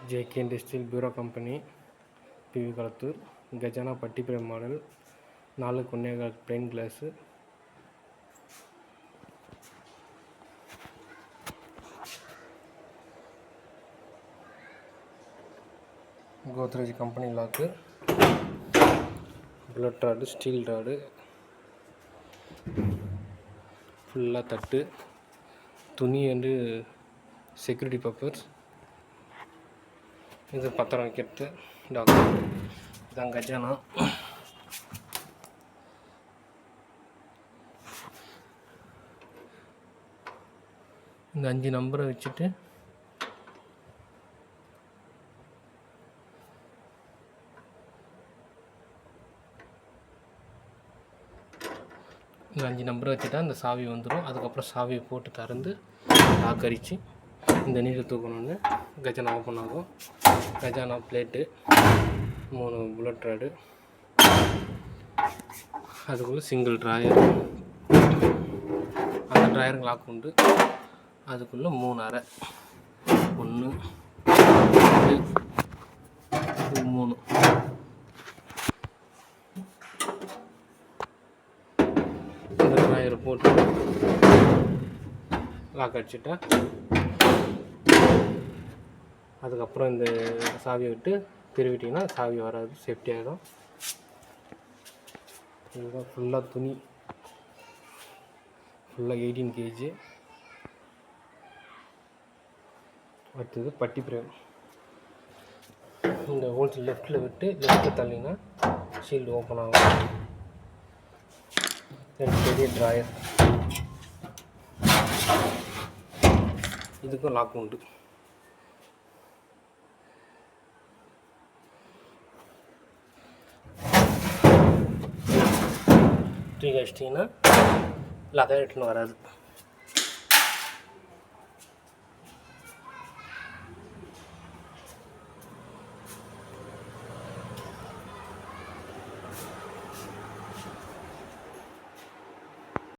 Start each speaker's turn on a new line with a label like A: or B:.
A: JK Industrial Bureau Company, PV Kalathur, Gajana Patti Frame model, 4 plain glass. Godrej company lock, bullet rod, steel rod, full tattu, tuni and security purpose. This is Patran kept document. Then Gajana. The 5 number வச்சிட்டு இந்த 5 number வச்சுட்டா அந்த சாவி வந்துடும். அதுக்கப்புறம் சாவியை போட்டு திறந்து லாக் அடித்து இந்த நீரை தூக்கணுன்னு கஜானா ஓப்பன் ஆகும். கஜானா பிளேட்டு, 3 புல்லட் ராடு, அதுக்குள்ளே சிங்கிள் ட்ராயர், அந்த ட்ராயருக்கு லாக் உண்டு. அதுக்குள்ளே 3 அறை, 1 2 3. இந்த ட்ராயரை போட்டு லாக் அடிச்சுட்டா அதுக்கப்புறம் இந்த சாவியை விட்டு திருவிட்டிங்கன்னா சாவி வராது, சேஃப்டி ஆகிடும். இதுதான் ஃபுல்லாக துணி, ஃபுல்லாக 18 kg. அடுத்தது பட்டி பிரேம். இந்த ஹோல்ஸ் லெஃப்டில் விட்டு லெஃப்ட்டில் தள்ளினா ஷீல்டு ஓப்பன் ஆகும். 2 பெரிய ட்ராயர், இதுக்கும் லாக் உண்டு. தூக்கி வச்சிட்டிங்கன்னா லாக் ஆகிட்டுன்னு வராது.